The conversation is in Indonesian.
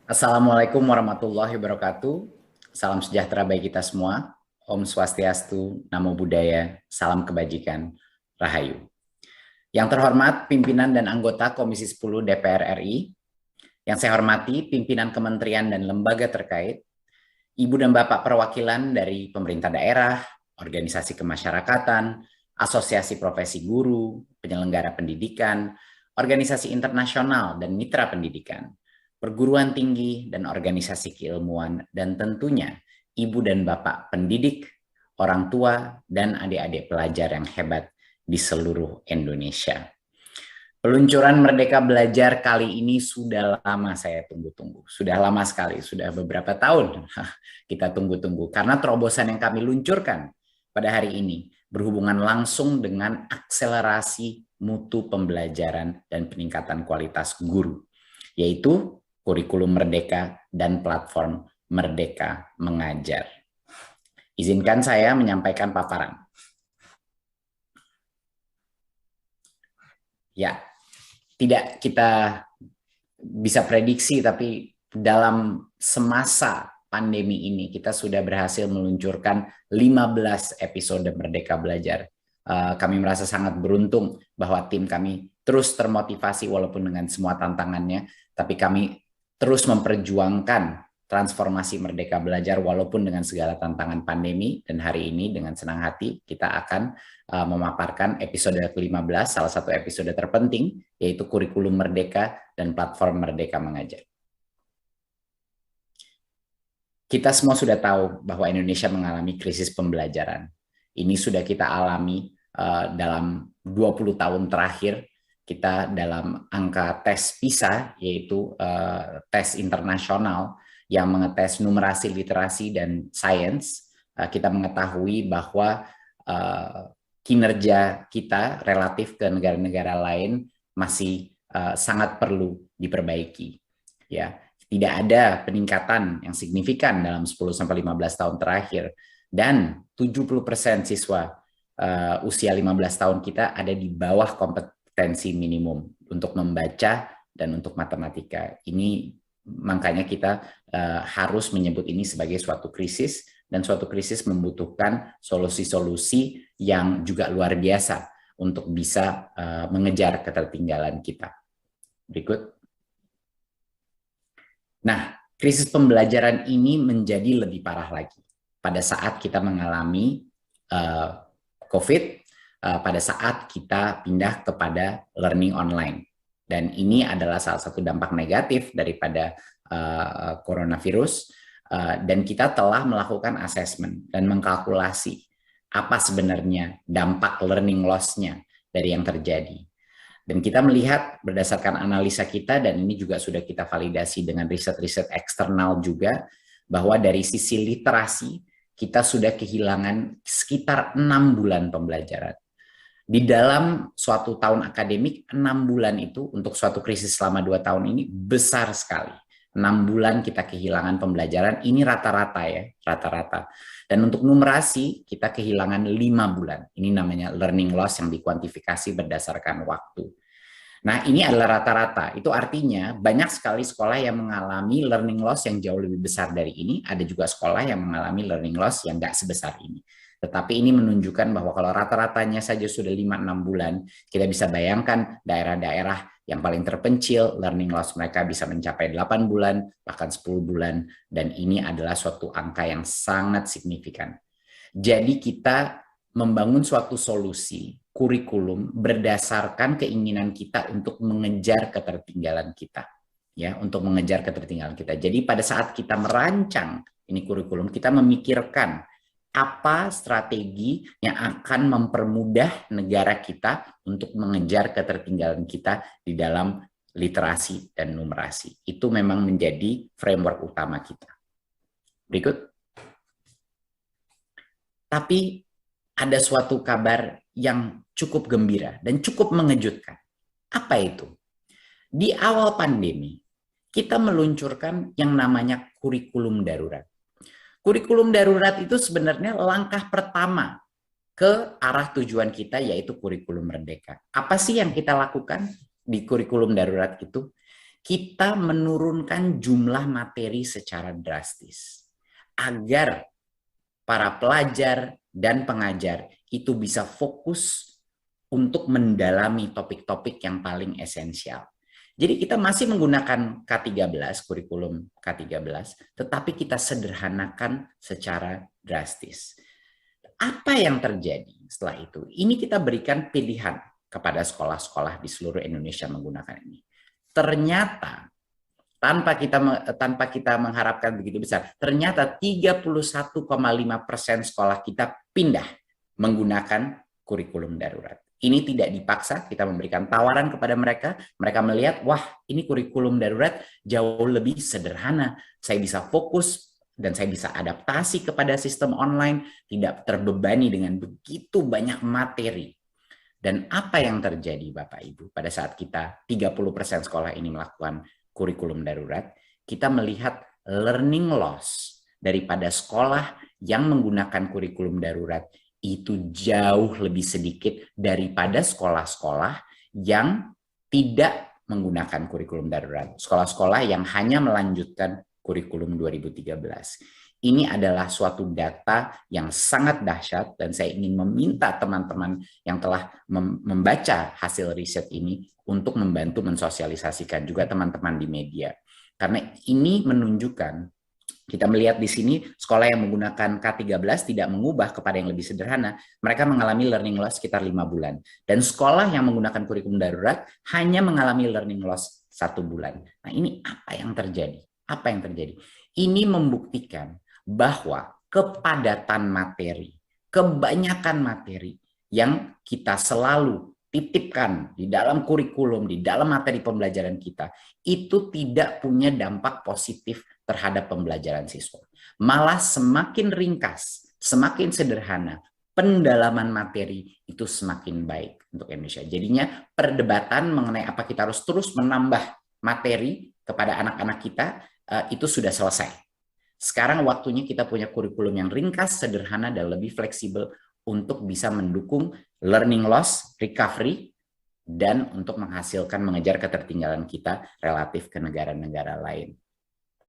Assalamualaikum warahmatullahi wabarakatuh. Salam sejahtera bagi kita semua. Om Swastiastu, Namo Buddhaya, salam kebajikan, Rahayu. Yang terhormat pimpinan dan anggota Komisi 10 DPR RI, yang saya hormati pimpinan kementerian dan lembaga terkait, Ibu dan Bapak perwakilan dari pemerintah daerah, organisasi kemasyarakatan, asosiasi profesi guru, penyelenggara pendidikan, organisasi internasional dan mitra pendidikan, perguruan tinggi dan organisasi keilmuan, dan tentunya ibu dan bapak pendidik, orang tua, dan adik-adik pelajar yang hebat di seluruh Indonesia. Peluncuran Merdeka Belajar kali ini sudah lama saya tunggu-tunggu. Sudah lama sekali, sudah beberapa tahun kita tunggu-tunggu. Karena terobosan yang kami luncurkan pada hari ini berhubungan langsung dengan akselerasi mutu pembelajaran dan peningkatan kualitas guru, yaitu kurikulum Merdeka dan platform Merdeka Mengajar. Izinkan saya menyampaikan paparan. Ya, tidak kita bisa prediksi, tapi dalam semasa pandemi ini kita sudah berhasil meluncurkan 15 episode Merdeka Belajar. Kami merasa sangat beruntung bahwa tim kami terus termotivasi walaupun dengan semua tantangannya, tapi kami terus memperjuangkan transformasi Merdeka Belajar walaupun dengan segala tantangan pandemi. Dan hari ini dengan senang hati kita akan memaparkan episode ke-15, salah satu episode terpenting, yaitu kurikulum Merdeka dan platform Merdeka Mengajar. Kita semua sudah tahu bahwa Indonesia mengalami krisis pembelajaran. Ini sudah kita alami dalam 20 tahun terakhir. Kita dalam angka tes PISA, yaitu tes internasional yang mengetes numerasi, literasi, dan sains, kita mengetahui bahwa kinerja kita relatif ke negara-negara lain masih sangat perlu diperbaiki. Ya, tidak ada peningkatan yang signifikan dalam 10-15 tahun terakhir, dan 70% siswa usia 15 tahun kita ada di bawah kompetensi minimum untuk membaca dan untuk matematika. Ini makanya kita harus menyebut ini sebagai suatu krisis, dan suatu krisis membutuhkan solusi-solusi yang juga luar biasa untuk bisa mengejar ketertinggalan kita. Berikut. Nah, krisis pembelajaran ini menjadi lebih parah lagi pada saat kita mengalami COVID, pada saat kita pindah kepada learning online. Dan ini adalah salah satu dampak negatif daripada coronavirus, dan kita telah melakukan assessment dan mengkalkulasi apa sebenarnya dampak learning loss-nya dari yang terjadi. Dan kita melihat berdasarkan analisa kita, dan ini juga sudah kita validasi dengan riset-riset eksternal juga, bahwa dari sisi literasi kita sudah kehilangan sekitar 6 bulan pembelajaran. Di dalam suatu tahun akademik, 6 bulan itu untuk suatu krisis selama 2 tahun ini besar sekali. 6 bulan kita kehilangan pembelajaran, ini rata-rata ya, rata-rata. Dan untuk numerasi, kita kehilangan 5 bulan. Ini namanya learning loss yang dikuantifikasi berdasarkan waktu. Nah, ini adalah rata-rata. Itu artinya banyak sekali sekolah yang mengalami learning loss yang jauh lebih besar dari ini. Ada juga sekolah yang mengalami learning loss yang nggak sebesar ini. Tetapi ini menunjukkan bahwa kalau rata-ratanya saja sudah 5-6 bulan, kita bisa bayangkan daerah-daerah yang paling terpencil, learning loss mereka bisa mencapai 8 bulan, bahkan 10 bulan, dan ini adalah suatu angka yang sangat signifikan. Jadi kita membangun suatu solusi, kurikulum, berdasarkan keinginan kita untuk mengejar ketertinggalan kita. Ya, untuk mengejar ketertinggalan kita. Jadi pada saat kita merancang ini kurikulum, kita memikirkan apa strategi yang akan mempermudah negara kita untuk mengejar ketertinggalan kita di dalam literasi dan numerasi. Itu memang menjadi framework utama kita. Berikut. Tapi ada suatu kabar yang cukup gembira dan cukup mengejutkan. Apa itu? Di awal pandemi, kita meluncurkan yang namanya kurikulum darurat. Kurikulum darurat itu sebenarnya langkah pertama ke arah tujuan kita, yaitu kurikulum merdeka. Apa sih yang kita lakukan di kurikulum darurat itu? kita menurunkan jumlah materi secara drastis agar para pelajar dan pengajar itu bisa fokus untuk mendalami topik-topik yang paling esensial. Jadi kita masih menggunakan K13, kurikulum K13, tetapi kita sederhanakan secara drastis. Apa yang terjadi setelah itu? Ini kita berikan pilihan kepada sekolah-sekolah di seluruh Indonesia menggunakan ini. Ternyata tanpa kita mengharapkan begitu besar, ternyata 31,5% sekolah kita pindah menggunakan kurikulum darurat. Ini tidak dipaksa, kita memberikan tawaran kepada mereka. Mereka melihat, wah ini kurikulum darurat jauh lebih sederhana. Saya bisa fokus dan saya bisa adaptasi kepada sistem online, tidak terbebani dengan begitu banyak materi. Dan apa yang terjadi Bapak Ibu pada saat kita 30% sekolah ini melakukan kurikulum darurat, kita melihat learning loss daripada sekolah yang menggunakan kurikulum darurat itu jauh lebih sedikit daripada sekolah-sekolah yang tidak menggunakan kurikulum darurat. Sekolah-sekolah yang hanya melanjutkan kurikulum 2013. Ini adalah suatu data yang sangat dahsyat dan saya ingin meminta teman-teman yang telah membaca hasil riset ini untuk membantu mensosialisasikan juga teman-teman di media. Karena ini menunjukkan, kita melihat di sini sekolah yang menggunakan K13 tidak mengubah kepada yang lebih sederhana. Mereka mengalami learning loss sekitar 5 bulan. Dan sekolah yang menggunakan kurikulum darurat hanya mengalami learning loss 1 bulan. Nah ini apa yang terjadi? Apa yang terjadi? Ini membuktikan bahwa kepadatan materi, kebanyakan materi yang kita selalu titipkan di dalam kurikulum, di dalam materi pembelajaran kita, itu tidak punya dampak positif terhadap pembelajaran siswa. Malah semakin ringkas, semakin sederhana, pendalaman materi itu semakin baik untuk Indonesia. Jadinya perdebatan mengenai apa kita harus terus menambah materi kepada anak-anak kita itu sudah selesai. Sekarang waktunya kita punya kurikulum yang ringkas, sederhana, dan lebih fleksibel untuk bisa mendukung learning loss, recovery, dan untuk menghasilkan mengejar ketertinggalan kita relatif ke negara-negara lain.